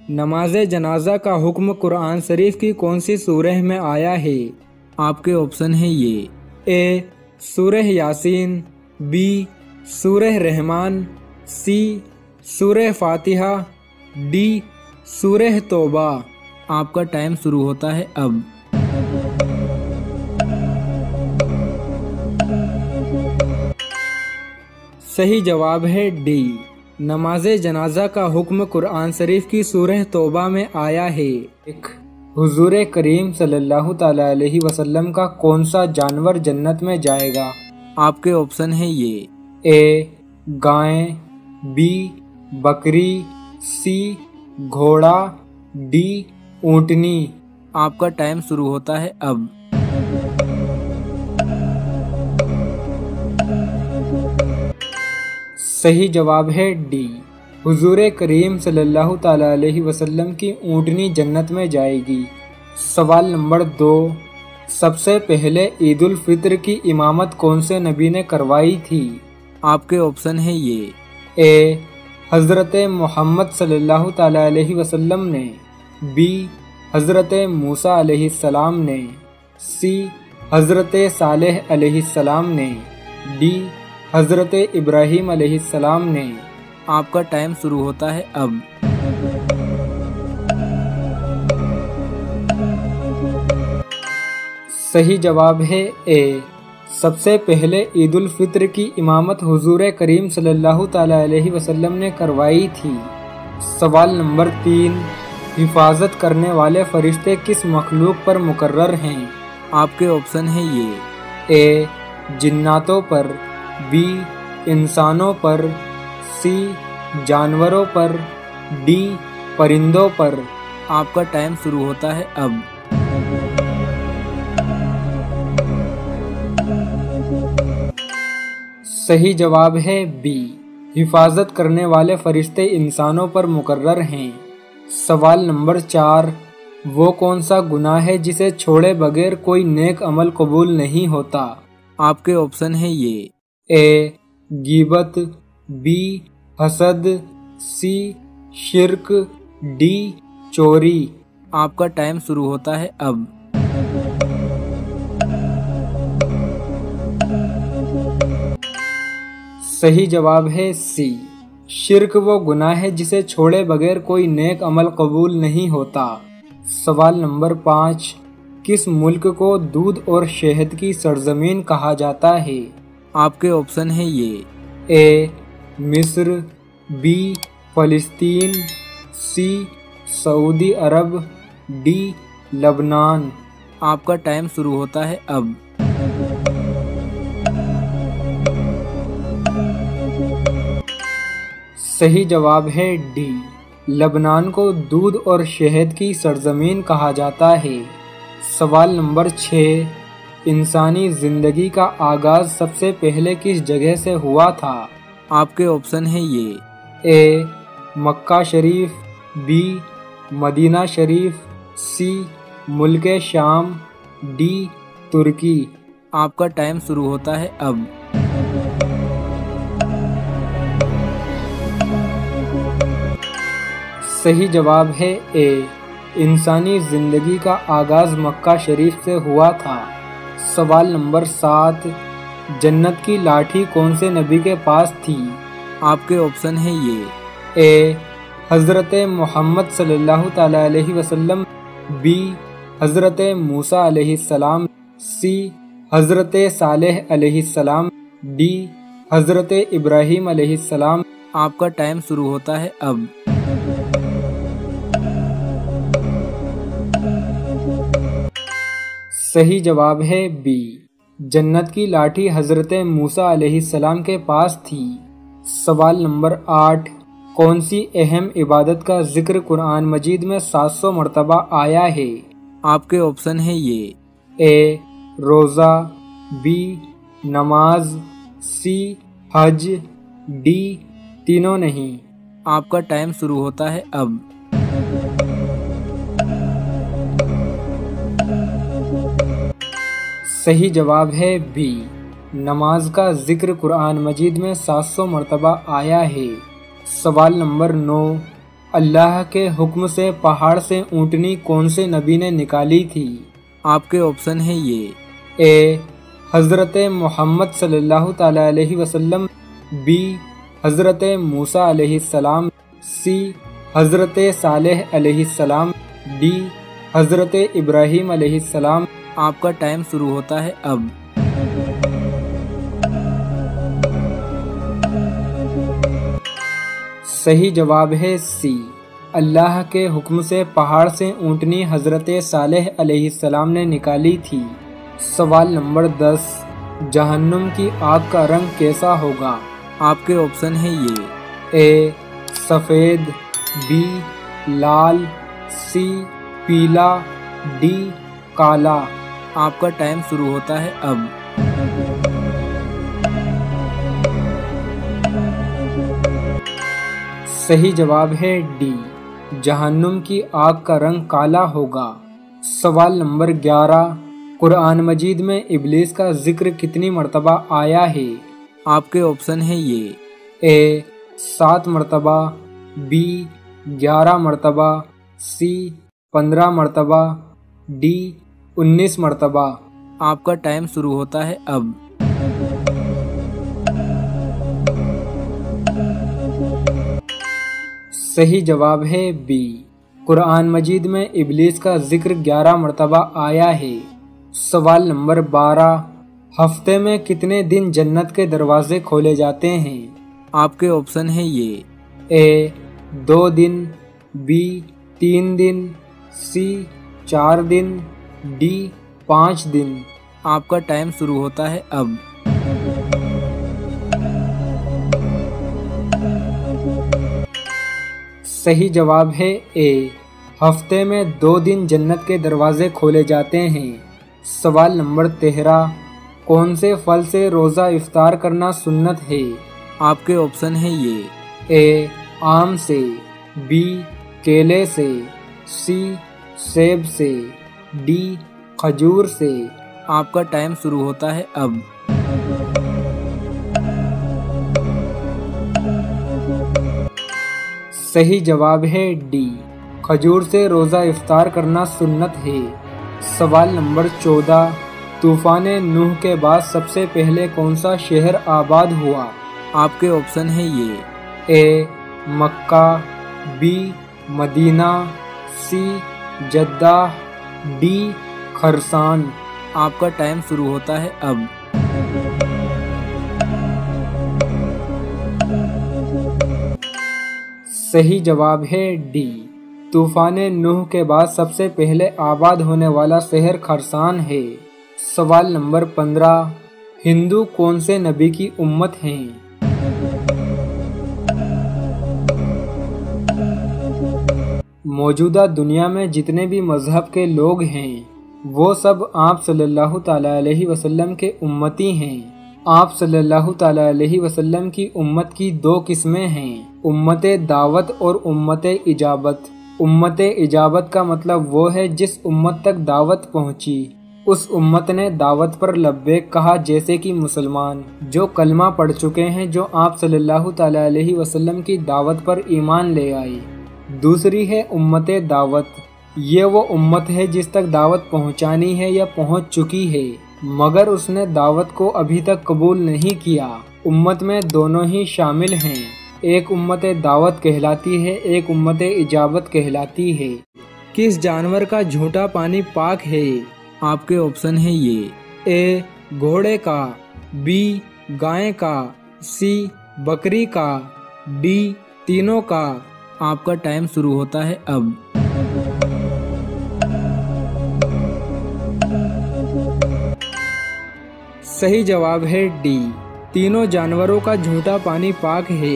नमाज जनाजा का हुक्म कुरान शरीफ की कौन सी सूरह में आया है? आपके ऑप्शन है ये ए सूरह यासीन, बी सूरह रहमान, सी सूरह फातिहा, डी सूरह तौबा। आपका टाइम शुरू होता है अब। सही जवाब है डी। नमाज जनाजा का हुक्म कुरान शरीफ की सूरह तौबा में आया है। हुजूर करीम सल्लल्लाहु तआला अलैहि वसल्लम का कौन सा जानवर जन्नत में जाएगा? आपके ऑप्शन है ये ए गाय, बी बकरी, सी घोड़ा, डी ऊंटनी। आपका टाइम शुरू होता है अब। सही जवाब है डी। हुजूर करीम सल्लल्लाहु तआला अलैहि वसल्लम की ऊंटनी जन्नत में जाएगी। सवाल नंबर 2, सबसे पहले ईद उल फित्र की इमामत कौन से नबी ने करवाई थी? आपके ऑप्शन है ये ए हज़रत मोहम्मद सल्लल्लाहु तआला अलैहि वसल्लम ने, बी हज़रत मूसा अलैहिस्सलाम ने, सी हज़रत सालेह अलैहिस्सलाम ने, डी हज़रत इब्राहीम अलैहिस्सलाम ने। आपका टाइम शुरू होता है अब। सही जवाब है ए। सबसे पहले ईद उल फित्र की इमामत हुजूर करीम सल्लल्लाहु तआला अलैहि वसल्लम ने करवाई थी। सवाल नंबर 3, हिफाजत करने वाले फरिश्ते किस मखलूक पर मुकर्रर हैं? आपके ऑप्शन है ये ए जिन्नातों पर, बी इंसानों पर, सी जानवरों पर, डी परिंदों पर। आपका टाइम शुरू होता है अब। सही जवाब है बी। हिफाजत करने वाले फरिश्ते इंसानों पर मुकर्रर हैं। सवाल नंबर 4, वो कौन सा गुनाह है जिसे छोड़े बगैर कोई नेक अमल कबूल नहीं होता? आपके ऑप्शन है ये ए गीबत, बी हसद, सी शिर्क, डी चोरी। आपका टाइम शुरू होता है अब। सही जवाब है सी। शिर्क वो गुनाह है जिसे छोड़े बगैर कोई नेक अमल कबूल नहीं होता। सवाल नंबर 5, किस मुल्क को दूध और शहद की सरजमीन कहा जाता है? आपके ऑप्शन है ये ए मिस्र, बी फ़लस्तीन, सी सऊदी अरब, डी लबनान। आपका टाइम शुरू होता है अब। सही जवाब है डी। लबनान को दूध और शहद की सरजमीन कहा जाता है। सवाल नंबर 6, इंसानी जिंदगी का आगाज सबसे पहले किस जगह से हुआ था? आपके ऑप्शन है ये ए मक्का शरीफ, बी मदीना शरीफ, सी मुल्क शाम, डी तुर्की। आपका टाइम शुरू होता है अब। सही जवाब है ए। इंसानी जिंदगी का आगाज मक्का शरीफ से हुआ था। सवाल नंबर 7, जन्नत की लाठी कौन से नबी के पास थी? आपके ऑप्शन है ये ए हज़रत मोहम्मद सल्लल्लाहु तआला अलैहि वसल्लम, बी हज़रत मूसा अलैहिस्सलाम, सी हज़रत सालेह अलैहिस्सलाम, डी हज़रत इब्राहीम अलैहिस्सलाम। आपका टाइम शुरू होता है अब। सही जवाब है बी। जन्नत की लाठी हज़रत मूसा अलैहिस्सलाम के पास थी। सवाल नंबर 8, कौन सी अहम इबादत का जिक्र कुरान मजीद में 700 मरतबा आया है? आपके ऑप्शन है ये ए रोज़ा, बी नमाज, सी हज, डी तीनों नहीं। आपका टाइम शुरू होता है अब। सही जवाब है बी। नमाज का जिक्र कुरान मजीद में 700 मरतबा आया है। सवाल नंबर 9, अल्लाह के हुक्म से पहाड़ से ऊँटनी कौन से नबी ने निकाली थी? आपके ऑप्शन है ये। ए हज़रत मोहम्मद सल्लल्लाहु ताला अलैहि वसल्लम, बी हज़रत मूसा अलैहिस्सलाम, सी हज़रत सालेह अलैहिस्सलाम, डी हज़रत इब्राहीम अलैहिस्सलाम। आपका टाइम शुरू होता है अब। सही जवाब है सी, अल्लाह के हुक्म से पहाड़ से ऊँटनी हज़रत सालेह अलैहिस्सलाम ने निकाली थी। सवाल नंबर 10, जहन्नुम की आग का रंग कैसा होगा? आपके ऑप्शन है ये। ए सफ़ेद, बी लाल, सी पीला, डी काला। आपका टाइम शुरू होता है अब। सही जवाब है डी, जहन्नुम की आग का रंग काला होगा। सवाल नंबर 11, कुरान मजीद में इब्लीस का जिक्र कितनी मर्तबा आया है? आपके ऑप्शन है ये। ए 7 मर्तबा, बी 11 मर्तबा, सी 15 मर्तबा, डी 19 मर्तबा। आपका टाइम शुरू होता है अब। सही जवाब है बी, कुरान मजीद में इब्लीस का जिक्र 11 मर्तबा आया है। सवाल नंबर 12, हफ्ते में कितने दिन जन्नत के दरवाजे खोले जाते हैं? आपके ऑप्शन है ये। ए 2 दिन, बी 3 दिन, सी 4 दिन, डी 5 दिन। आपका टाइम शुरू होता है अब। सही जवाब है ए, हफ्ते में 2 दिन जन्नत के दरवाजे खोले जाते हैं। सवाल नंबर 13, कौन से फल से रोज़ा इफ्तार करना सुन्नत है? आपके ऑप्शन है ये। ए आम से, बी केले से, सी सेब से, डी खजूर से। आपका टाइम शुरू होता है अब। सही जवाब है डी, खजूर से रोज़ा इफ्तार करना सुन्नत है। सवाल नंबर 14, तूफान नूह के बाद सबसे पहले कौन सा शहर आबाद हुआ? आपके ऑप्शन है ये। ए मक्का, बी मदीना, सी जद्दा, डी खरसान। आपका टाइम शुरू होता है अब। सही जवाब है डी, तूफान नूह के बाद सबसे पहले आबाद होने वाला शहर खरसान है। सवाल नंबर 15, हिंदू कौन से नबी की उम्मत हैं? मौजूदा दुनिया में जितने भी मजहब के लोग हैं वो सब आप सल्लल्लाहु ताला अलैहि वसल्लम के उम्मती हैं। आप सल्लल्लाहु ताला अलैहि वसल्लम की उम्मत की 2 किस्में हैं, उम्मत दावत और उम्मत इजाबत। उम्मत इजाबत का मतलब वो है जिस उम्मत तक दावत पहुंची, उस उम्मत ने दावत पर लब्बैक कहा, जैसे कि मुसलमान जो कलमा पढ़ चुके हैं, जो आप सल्लल्लाहु ताला अलैहि वसल्लम की दावत पर ईमान ले आए। दूसरी है उम्मत दावत, ये वो उम्मत है जिस तक दावत पहुंचानी है या पहुंच चुकी है मगर उसने दावत को अभी तक कबूल नहीं किया। उम्मत में दोनों ही शामिल हैं, एक उम्मत दावत कहलाती है, एक उम्मत इजाबत कहलाती है। किस जानवर का झूठा पानी पाक है? आपके ऑप्शन है ये। ए घोड़े का, बी गाय का, सी बकरी का, डी तीनों का। आपका टाइम शुरू होता है अब। सही जवाब है डी, तीनों जानवरों का झूठा पानी पाक है।